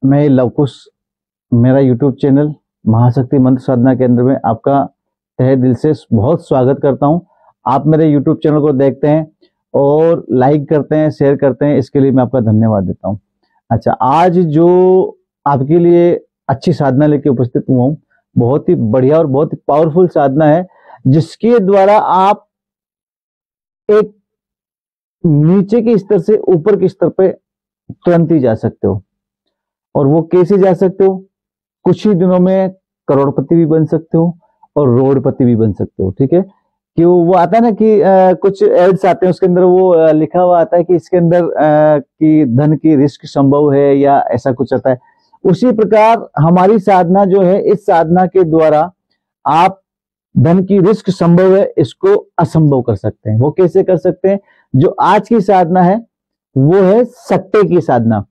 मैं लवकुश, मेरा YouTube channel महाशक्ति मंत्र साधना केंद्र में आपका तहे दिल से बहुत स्वागत करता हूं। आप मेरे यूट्यूब चैनल को देखते हैं और लाइक करते हैं, शेयर करते हैं, इसके लिए मैं आपका धन्यवाद देता हूं। अच्छा, आज जो आपके लिए अच्छी साधना लेके उपस्थित हुआ हूं, बहुत ही बढ़िया और बहुत ही पावरफुल साधना है, जिसके द्वारा आप एक नीचे के स्तर से ऊपर के स्तर पे तुरंत ही जा सकते हो। और वो कैसे जा सकते हो? कुछ ही दिनों में करोड़पति भी बन सकते हो और रोडपति भी बन सकते हो। ठीक है, कि वो आता है ना कि कुछ एड्स आते हैं, उसके अंदर वो लिखा हुआ आता है कि इसके अंदर कि धन की रिस्क संभव है या ऐसा कुछ आता है। उसी प्रकार हमारी साधना जो है, इस साधना के द्वारा आप धन की रिस्क संभव है, इसको असंभव कर सकते हैं। वो कैसे कर सकते हैं? जो आज की साधना है वो है सट्टे की साधना।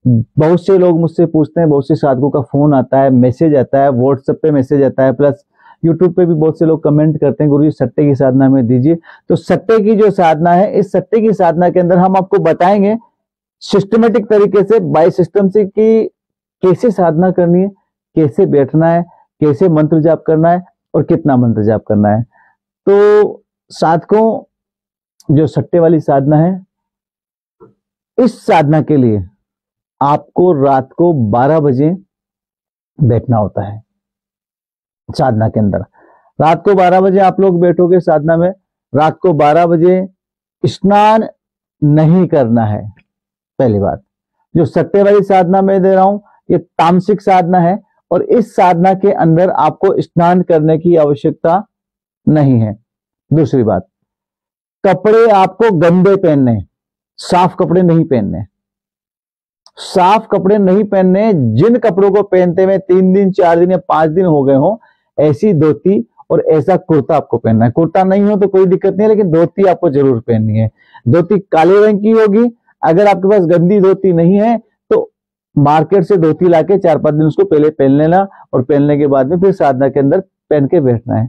बहुत से लोग मुझसे पूछते हैं, बहुत से साधकों का फोन आता है, मैसेज आता है, व्हाट्सएप पे मैसेज आता है, प्लस यूट्यूब पे भी बहुत से लोग कमेंट करते हैं, गुरुजी सट्टे की साधना में दीजिए। तो सट्टे की जो साधना है, इस सट्टे की साधना के अंदर हम आपको बताएंगे सिस्टमेटिक तरीके से, बाय सिस्टम से, कि कैसे साधना करनी है, कैसे बैठना है, कैसे मंत्र जाप करना है और कितना मंत्र जाप करना है। तो साधकों, जो सट्टे वाली साधना है, इस साधना के लिए आपको रात को 12 बजे बैठना होता है। साधना के अंदर रात को 12 बजे आप लोग बैठोगे साधना में। रात को 12 बजे स्नान नहीं करना है। पहली बात, जो सट्टे वाली साधना में दे रहा हूं, ये तामसिक साधना है और इस साधना के अंदर आपको स्नान करने की आवश्यकता नहीं है। दूसरी बात, कपड़े आपको गंदे पहनने, साफ कपड़े नहीं पहनने। साफ कपड़े नहीं पहनने। जिन कपड़ों को पहनते हुए 3 दिन, 4 दिन या 5 दिन हो गए हो, ऐसी धोती और ऐसा कुर्ता आपको पहनना है। कुर्ता नहीं हो तो कोई दिक्कत नहीं है, लेकिन धोती आपको जरूर पहननी है। धोती काले रंग की होगी। अगर आपके पास गंदी धोती नहीं है तो मार्केट से धोती लाके 4-5 दिन उसको पहले पहन लेना और पहनने के बाद में फिर साधना के अंदर पहन के बैठना है।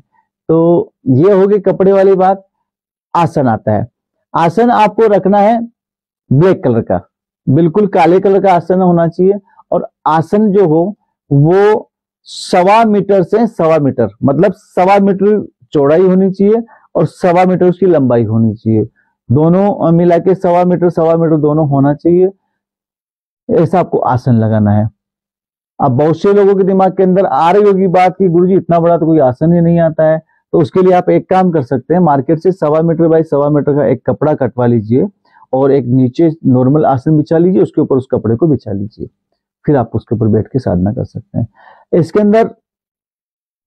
तो ये होगी कपड़े वाली बात। आसन आता है। आसन आपको रखना है ब्लैक कलर का, बिल्कुल काले कलर का आसन होना चाहिए। और आसन जो हो वो 1.25 मीटर से 1.25 मीटर, मतलब 1.25 मीटर चौड़ाई होनी चाहिए और 1.25 मीटर उसकी लंबाई होनी चाहिए। दोनों मिला के 1.25 मीटर दोनों होना चाहिए। ऐसा आपको आसन लगाना है। अब बहुत से लोगों के दिमाग के अंदर आ रही होगी बात कि गुरुजी इतना बड़ा तो कोई आसन ही नहीं आता है। तो उसके लिए आप एक काम कर सकते हैं, मार्केट से 1.25 मीटर बाई 1.25 मीटर का एक कपड़ा कटवा लीजिए और एक नीचे नॉर्मल आसन बिछा लीजिए, उसके ऊपर उस कपड़े को बिछा लीजिए, फिर आप उसके ऊपर बैठ के साधना कर सकते हैं। इसके अंदर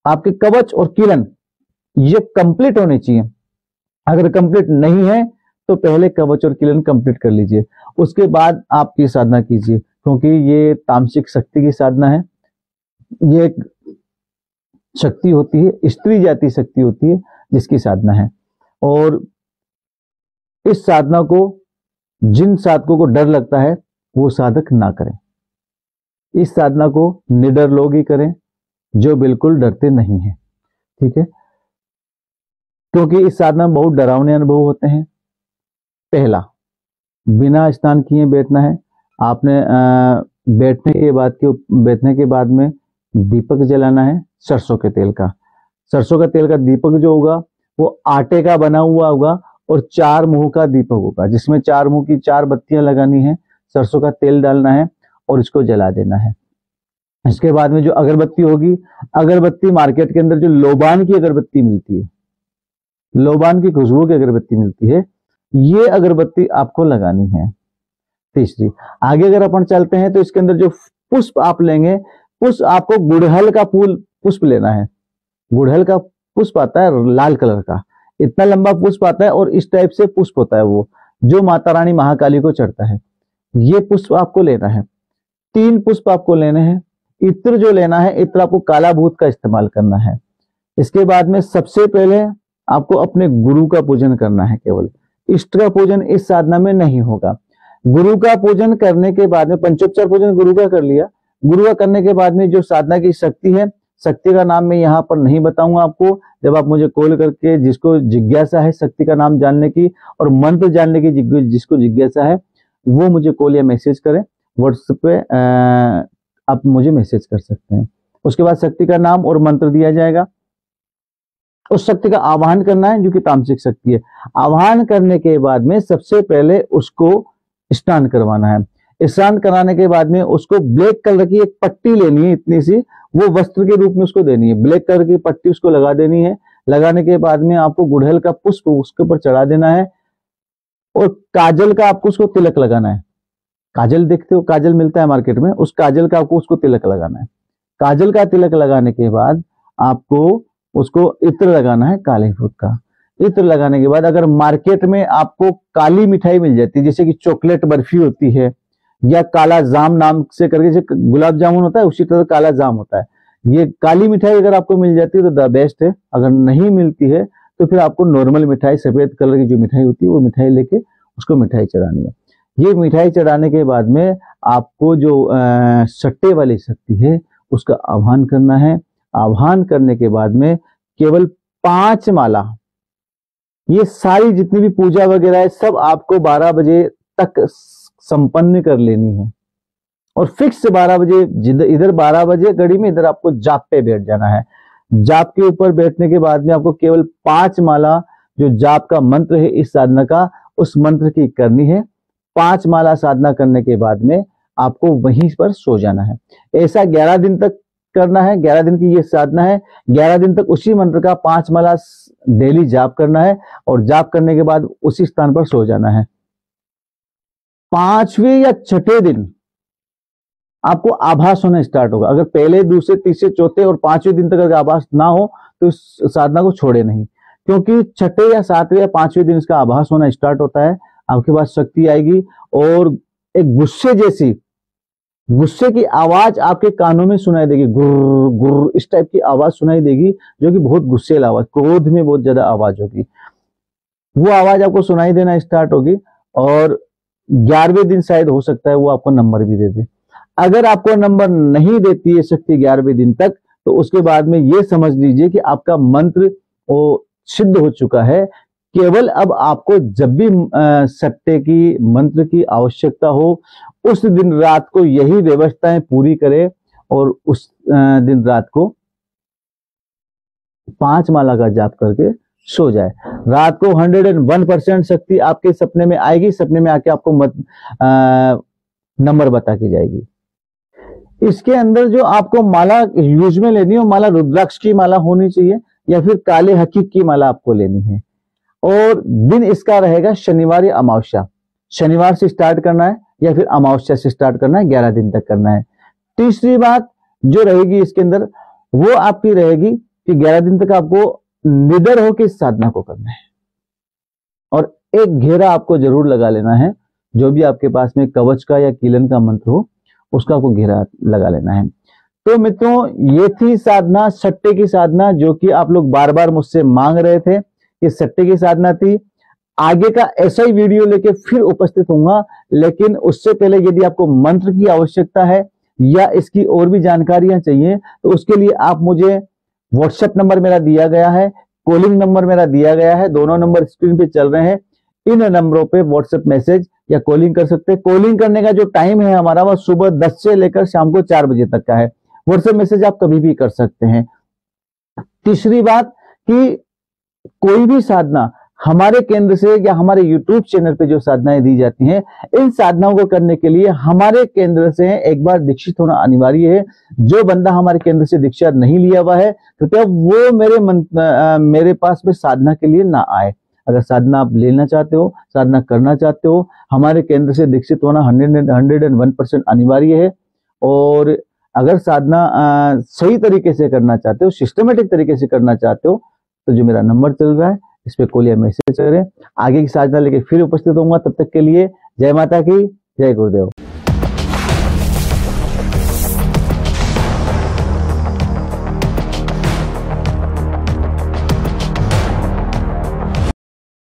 आपके कवच और किरण ये कंप्लीट होने चाहिए। अगर कंप्लीट नहीं है तो पहले कवच और किरण कंप्लीट कर लीजिए, उसके बाद आप ये साधना कीजिए, क्योंकि ये तामसिक शक्ति की साधना है। ये एक शक्ति होती है, स्त्री जाति शक्ति होती है, जिसकी साधना है। और इस साधना को जिन साधकों को डर लगता है वो साधक ना करें। इस साधना को निडर लोग ही करें, जो बिल्कुल डरते नहीं हैं। ठीक है, क्योंकि इस साधना में बहुत डरावने अनुभव होते हैं। पहला, बिना स्नान किए बैठना है। आपने बैठने के बाद में दीपक जलाना है सरसों के तेल का। सरसों का तेल का दीपक जो होगा वो आटे का बना हुआ होगा और 4 मुंह का दीपक होगा, जिसमें 4 मुंह की 4 बत्तियां लगानी है। सरसों का तेल डालना है और इसको जला देना है। इसके बाद में जो अगरबत्ती होगी, अगरबत्ती मार्केट के अंदर जो लोबान की अगरबत्ती मिलती है, लोबान की खुशबू की अगरबत्ती मिलती है, ये अगरबत्ती आपको लगानी है। तीसरी, आगे अगर अपन चलते हैं तो इसके अंदर जो पुष्प आप लेंगे, पुष्प आपको गुड़हल का पुष्प लेना है। गुड़हल का पुष्प आता है लाल कलर का, इतना लंबा पुष्प आता है और इस टाइप से पुष्प होता है, वो जो माता रानी महाकाली को चढ़ता है। ये पुष्प आपको लेना है। 3 पुष्प आपको लेने हैं। इत्र जो लेना है, इत्र आपको काला भूत का इस्तेमाल करना है। इसके बाद में सबसे पहले आपको अपने गुरु का पूजन करना है। केवल इष्ट का पूजन इस साधना में नहीं होगा। गुरु का पूजन करने के बाद में, पंचोपचार पूजन गुरु का कर लिया, गुरु का करने के बाद में जो साधना की शक्ति है, शक्ति का नाम मैं यहाँ पर नहीं बताऊंगा आपको। जब आप मुझे कॉल करके, जिसको जिज्ञासा है शक्ति का नाम जानने की और मंत्र जानने की, जिसको जिज्ञासा है, वो मुझे कॉल या मैसेज करें। व्हाट्सएप पे आप मुझे मैसेज कर सकते हैं। उसके बाद शक्ति का नाम और मंत्र दिया जाएगा। उस शक्ति का आवाहन करना है जो कि तामसिक शक्ति है। आवाहन करने के बाद में सबसे पहले उसको स्नान करवाना है। स्नान कराने के बाद में उसको ब्लैक कलर की एक पट्टी लेनी है, इतनी सी, वो वस्त्र के रूप में उसको देनी है। ब्लैक कलर की पट्टी उसको लगा देनी है। लगाने के बाद में आपको गुड़हल का पुष्प उसके ऊपर चढ़ा देना है और काजल का आपको उसको तिलक लगाना है। काजल देखते हो, काजल मिलता है मार्केट में, उस काजल का आपको उसको तिलक लगाना है। काजल का तिलक लगाने के बाद आपको उसको इत्र लगाना है, काले फूल का इत्र लगाने के बाद अगर मार्केट में आपको काली मिठाई मिल जाती है, जैसे कि चॉकलेट बर्फी होती है या काला जाम नाम से करके, जैसे गुलाब जामुन होता है उसी तरह काला जाम होता है, ये काली मिठाई अगर आपको मिल जाती है तो द बेस्ट है। अगर नहीं मिलती है तो फिर आपको नॉर्मल मिठाई, सफेद कलर की जो मिठाई होती है वो मिठाई लेके उसको मिठाई चढ़ानी है। ये मिठाई चढ़ाने के बाद में आपको जो सट्टे वाली शक्ति है उसका आह्वान करना है। आह्वान करने के बाद में केवल 5 माला, ये सारी जितनी भी पूजा वगैरह है सब आपको 12 बजे तक संपन्न कर लेनी है और फिक्स 12 बजे, इधर 12 बजे घड़ी में इधर आपको जाप पे बैठ जाना है। जाप के ऊपर बैठने के बाद में आपको केवल 5 माला जो जाप का मंत्र है इस साधना का, उस मंत्र की करनी है। 5 माला साधना करने के बाद में आपको वहीं पर सो जाना है। ऐसा 11 दिन तक करना है। 11 दिन की ये साधना है। 11 दिन तक उसी मंत्र का 5 माला डेली जाप करना है और जाप करने के बाद उसी स्थान पर सो जाना है। 5वें या 6ठे दिन आपको आभास होना स्टार्ट होगा। अगर पहले, दूसरे, तीसरे, चौथे और 5वें दिन तक अगर आभास ना हो तो इस साधना को छोड़े नहीं, क्योंकि 6ठे या 7वें या 5वें दिन इसका आभास होना स्टार्ट होता है। आपके पास शक्ति आएगी और एक गुस्से की आवाज आपके कानों में सुनाई देगी, गुर्र गुर्र इस टाइप की आवाज सुनाई देगी, जो कि बहुत गुस्सेल आवाज, क्रोध में बहुत ज्यादा आवाज होगी। वो आवाज आपको सुनाई देना स्टार्ट होगी और 11वें दिन शायद हो सकता है वो आपको नंबर भी दे दे। अगर आपको नंबर नहीं देती है शक्ति 11वें दिन तक, तो उसके बाद में ये समझ लीजिए कि आपका मंत्र वो सिद्ध हो चुका है। केवल अब आपको जब भी सट्टे की मंत्र की आवश्यकता हो उस दिन रात को यही व्यवस्थाएं पूरी करें और उस दिन रात को 5 माला का जाप करके सो जाए। रात को 101% शक्ति आपके सपने में आएगी। सपने में आके आपको नंबर बता के जाएगी। इसके अंदर जो आपको माला यूज में लेनी है, माला रुद्राक्ष की माला होनी चाहिए या फिर काले हकीक की माला आपको लेनी है। और दिन इसका रहेगा शनिवार या अमावस्या। शनिवार से स्टार्ट करना है या फिर अमावस्या से स्टार्ट करना है, 11 दिन तक करना है। तीसरी बात जो रहेगी इसके अंदर वो आपकी रहेगी कि 11 दिन तक आपको निडर होकर इस साधना को करना है और एक घेरा आपको जरूर लगा लेना है। जो भी आपके पास में कवच का या कीलन का मंत्र हो उसका आपको घेरा लगा लेना है। तो मित्रों, ये थी साधना, सट्टे की साधना, जो कि आप लोग बार बार मुझसे मांग रहे थे। ये सट्टे की साधना थी। आगे का ऐसा ही वीडियो लेके फिर उपस्थित होऊंगा, लेकिन उससे पहले यदि आपको मंत्र की आवश्यकता है या इसकी और भी जानकारियां चाहिए तो उसके लिए आप मुझे व्हाट्सएप नंबर मेरा दिया गया है, कॉलिंग नंबर मेरा दिया गया है, दोनों नंबर स्क्रीन पे चल रहे हैं। इन नंबरों पे व्हाट्सएप मैसेज या कॉलिंग कर सकते हैं। कॉलिंग करने का जो टाइम है हमारा वह सुबह 10 से लेकर शाम को 4 बजे तक का है। व्हाट्सएप मैसेज आप कभी भी कर सकते हैं। तीसरी बात कि कोई भी साधना हमारे केंद्र से या हमारे YouTube चैनल पे जो साधनाएं दी जाती हैं, इन साधनाओं को करने के लिए हमारे केंद्र से एक बार दीक्षित होना अनिवार्य है। जो बंदा हमारे केंद्र से दीक्षा नहीं लिया हुआ है कृपया वो मेरे पास में साधना के लिए ना आए। अगर साधना आप लेना चाहते हो, साधना करना चाहते हो, हमारे केंद्र से दीक्षित होना 101% अनिवार्य है। और अगर साधना सही तरीके से करना चाहते हो, सिस्टमेटिक तरीके से करना चाहते हो, तो जो मेरा नंबर चल रहा है इस पे कॉल या मैसेज करें। आगे की साधना लेके फिर उपस्थित होऊंगा। तब तक के लिए जय माता की, जय गुरुदेव।